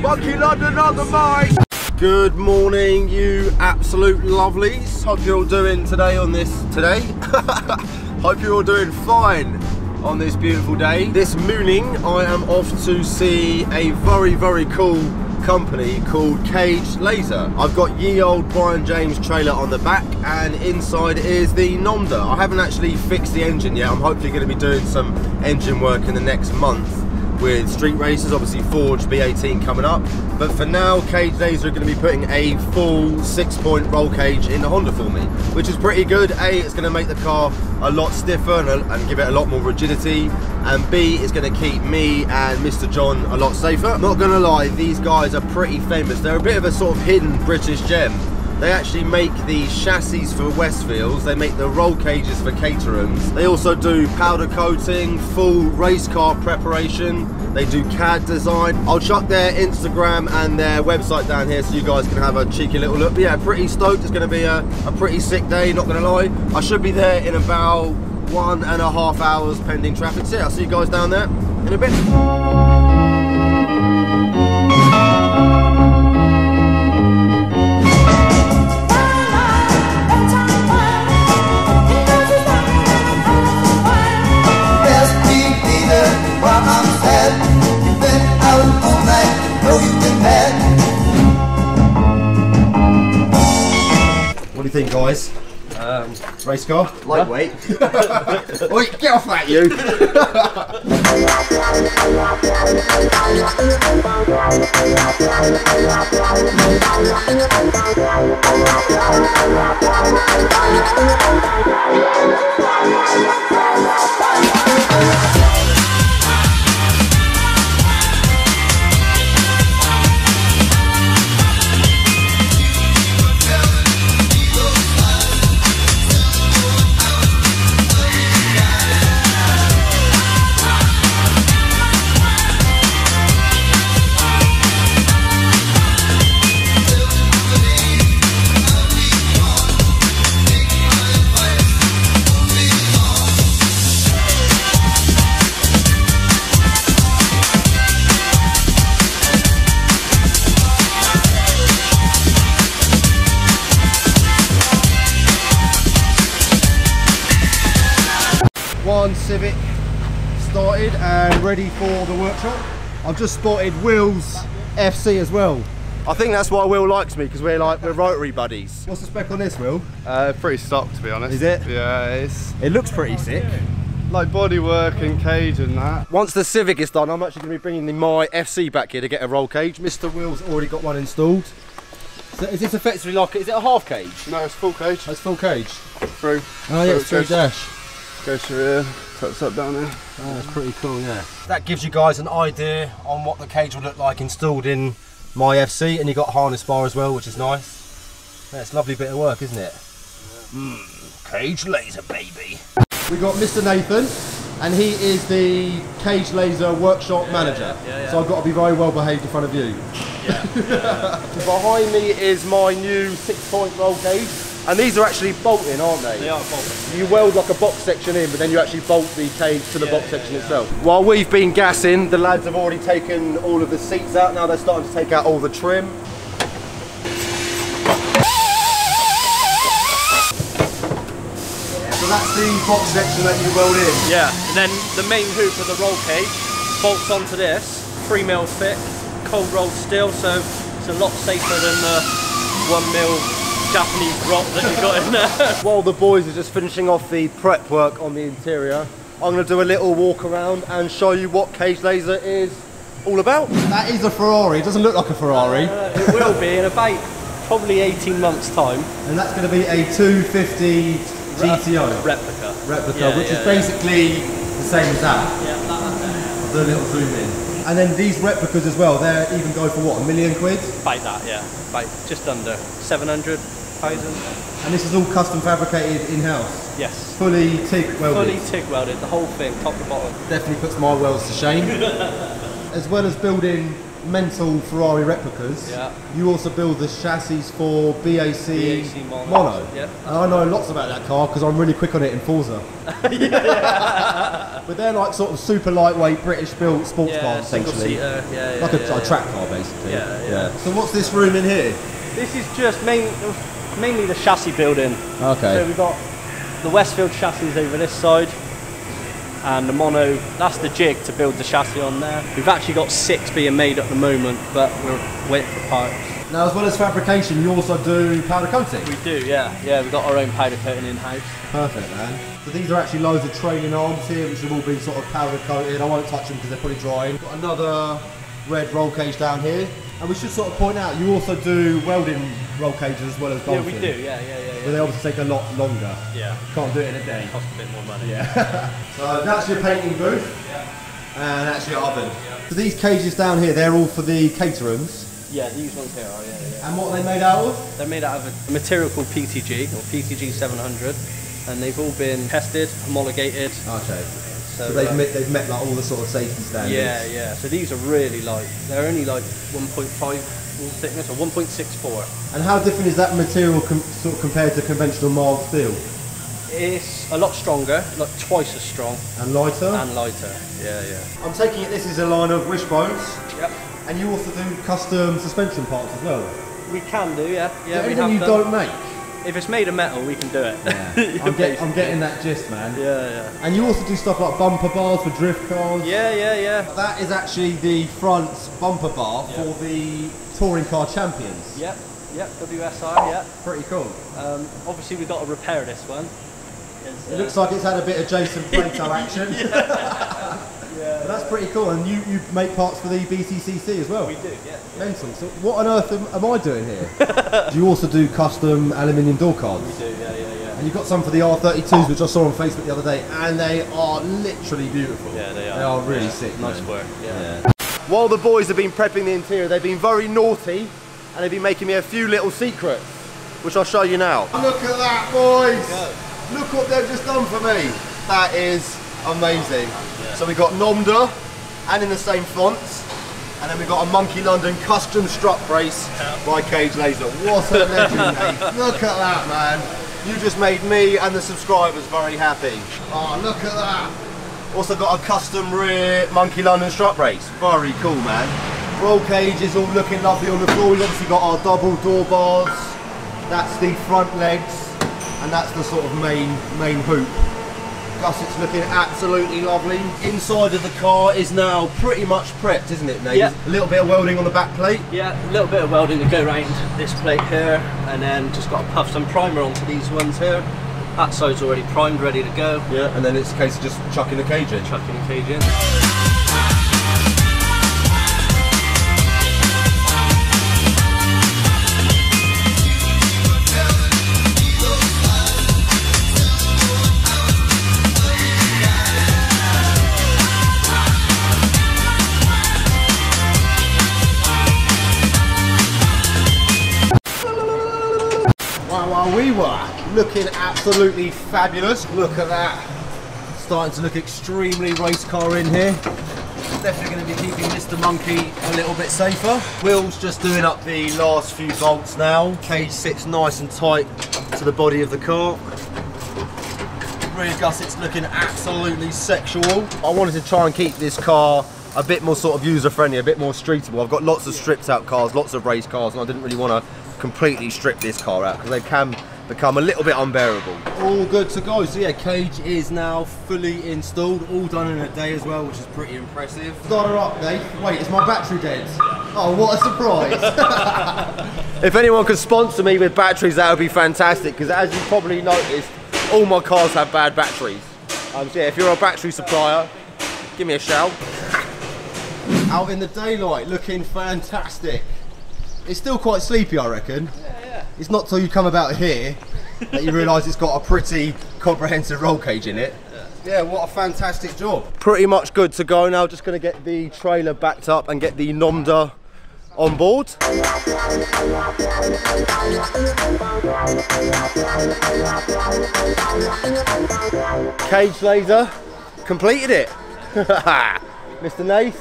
Monky London on the mic. Good morning, you absolute lovelies. Hope you're all doing today on this Hope you're all doing fine on this beautiful day. This morning I am off to see a very cool company called Cage Laser. I've got ye old Brian James trailer on the back, and inside is the Honda. I haven't actually fixed the engine yet. I'm hopefully going to be doing some engine work in the next month with street races, obviously Forge B18 coming up. But for now, Cage Laser are going to be putting a full 6-point roll cage in the Honda for me, which is pretty good. A, it's going to make the car a lot stiffer and give it a lot more rigidity, and B, it's going to keep me and Mr. John a lot safer. Not going to lie, these guys are pretty famous. They're a bit of a sort of hidden British gem. They actually make the chassis for Westfields, they make the roll cages for Caterhams. They also do powder coating, full race car preparation, they do CAD design. I'll chuck their Instagram and their website down here so you guys can have a cheeky little look. But yeah, pretty stoked. It's going to be a pretty sick day, not going to lie. I should be there in about 1.5 hours pending traffic. So yeah, I'll see you guys down there in a bit. What do you think, guys? Race car? Lightweight. Oi, get off that, you! One Civic started and ready for the workshop. I've just spotted Will's FC as well. I think that's why Will likes me, because we're rotary buddies. What's the spec on this, Will? Pretty stock, to be honest. Is it? Yeah, it looks pretty sick. Like bodywork and cage and that. Once the Civic is done, I'm actually going to be bringing my FC back here to get a roll cage. Mr. Will's already got one installed. So is this effectively like, is it a half cage? No, it's full cage. It's full cage. Through. Oh yeah, it's through dash. Goes through here, cuts up down there. Oh, that's pretty cool, yeah. That gives you guys an idea on what the cage will look like installed in my FC, and you got harness bar as well, which is nice. Yeah, it's a lovely bit of work, isn't it? Cage Laser, baby. We got Mr. Nathan, and he is the Cage Laser workshop manager. Yeah. So I've got to be very well behaved in front of you. Yeah. Behind me is my new 6-point roll cage. And these are actually bolting, aren't they? They are bolting. You weld like a box section in, but then you actually bolt the cage to the box section itself. While we've been gassing, the lads have already taken all of the seats out. Now they're starting to take out all the trim. So that's the box section that you weld in? Yeah, and then the main hoop of the roll cage bolts onto this, 3mm thick, cold rolled steel, so it's a lot safer than the 1mm Japanese rock that you've got in there. While the boys are just finishing off the prep work on the interior, I'm going to do a little walk around and show you what Cage Laser is all about. That is a Ferrari. It doesn't look like a Ferrari. It will be in about probably 18 months time. And that's going to be a 250 GTO. Replica. Which is basically the same as that. Yeah, that's it. Do a little zoom in. And then these replicas as well, they even go for what, £1 million? About that, yeah. About just under 700,000. And this is all custom fabricated in-house? Yes. Fully TIG welded? Fully TIG welded, the whole thing, top to bottom. Definitely puts my welds to shame. As well as building mental Ferrari replicas, you also build the chassis for BAC Mono. Yeah. And I know lots about that car because I'm really quick on it in Forza. But they're like sort of super lightweight British built sports cars essentially. Like a track car basically. So what's this room in here? This is just mainly the chassis building. Okay. So we've got the Westfield chassis over this side, and the Mono, that's the jig to build the chassis on there. We've actually got 6 being made at the moment, but we're waiting for parts. Now, as well as fabrication, you also do powder coating? We do, yeah. We've got our own powder coating in-house. Perfect, man. So these are actually loads of trailing arms here, which have all been sort of powder coated. I won't touch them because they're probably drying. Got another red roll cage down here. And we should sort of point out, you also do welding roll cages as well as bolting. Yeah, we do, yeah. But they obviously take a lot longer. Yeah. Can't do it in a day. Cost a bit more money. Yeah. So that's your painting booth. And that's your oven. So these cages down here, they're all for the Caterhams. Yeah, these ones here are, And what are they made out of? They're made out of a material called PTG, or PTG 700. And they've all been tested, homologated. Okay. So they've met like all the sort of safety standards. Yeah. So these are really light. They're only like 1.5 wall thickness or 1.64. And how different is that material sort of compared to conventional mild steel? It's a lot stronger, like twice as strong. And lighter? And lighter, yeah. I'm taking it this is a line of wishbones. Yep. And you also do custom suspension parts as well? We can do, yeah. Is there anything you don't make? If it's made of metal, we can do it. Yeah. I'm getting that gist, man. Yeah. And you also do stuff like bumper bars for drift cars? Yeah. That is actually the front bumper bar for the touring car champions. Yep, WSR, yeah. Pretty cool. Obviously we've got to repair this one. It looks like it's had a bit of Jason Plato action. But that's pretty cool, and you make parts for the BCCC as well? We do, yeah. Mental. So what on earth am I doing here? Do you also do custom aluminium door cards? We do, yeah. And you've got some for the R32s, which I saw on Facebook the other day, and they are literally beautiful. Yeah, they are. They are really sick. Nice work, yeah. While the boys have been prepping the interior, they've been very naughty, and they've been making me a few little secrets, which I'll show you now. Look at that, boys! Go. Look what they've just done for me. That is amazing. So we've got Nomda, and in the same fonts, and then we've got a Monky London custom strut brace by Cage Laser. What a legend, mate. Look at that, man. You just made me and the subscribers very happy. Oh, look at that. Also got a custom rear Monky London strut brace. Very cool, man. Roll cage is all looking lovely on the floor. We've obviously got our double door bars. That's the front legs, and that's the sort of main hoop. Gussets looking absolutely lovely. Inside of the car is now pretty much prepped, isn't it, Nate? Yeah. A little bit of welding on the back plate. Yeah, a little bit of welding to go around this plate here, and then just got to puff some primer onto these ones here. That side's already primed, ready to go. Yeah, and then it's a case of just chucking the cage in. Chucking the cage in. Wow, we were looking absolutely fabulous. Look at that. Starting to look extremely race car in here. Definitely going to be keeping Mr. Monky a little bit safer. Will's just doing up the last few bolts now. Cage sits nice and tight to the body of the car. Rear gussets looking absolutely sexual. I wanted to try and keep this car a bit more sort of user friendly, a bit more streetable. I've got lots of stripped out cars, lots of race cars, and I didn't really want to completely strip this car out because they can become a little bit unbearable. All good to go. So yeah, cage is now fully installed, all done in a day as well, which is pretty impressive. Start her up, Dave. Wait, is my battery dead? Oh, what a surprise. If anyone could sponsor me with batteries, that would be fantastic, because as you probably noticed, all my cars have bad batteries. So yeah, if you're a battery supplier, give me a shout. Out in the daylight, looking fantastic. It's still quite sleepy, I reckon. Yeah. It's not till you come about here that you realise it's got a pretty comprehensive roll cage in it. Yeah, what a fantastic job. Pretty much good to go now. Just going to get the trailer backed up and get the Nomda on board. Cage Laser completed it. Mr. Nath,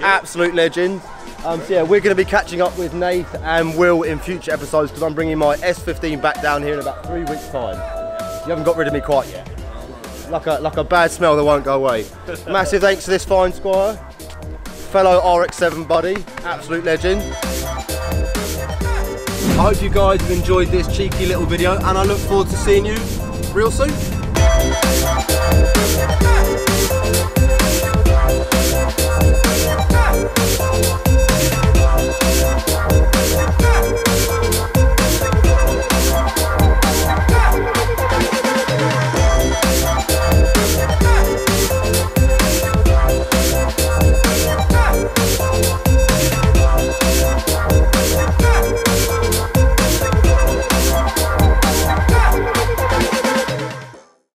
absolute legend. So yeah, we're going to be catching up with Nath and Will in future episodes because I'm bringing my S15 back down here in about 3 weeks' time. You haven't got rid of me quite yet. Like a bad smell that won't go away. Massive thanks to this fine squire, fellow RX-7 buddy, absolute legend. I hope you guys have enjoyed this cheeky little video and I look forward to seeing you real soon.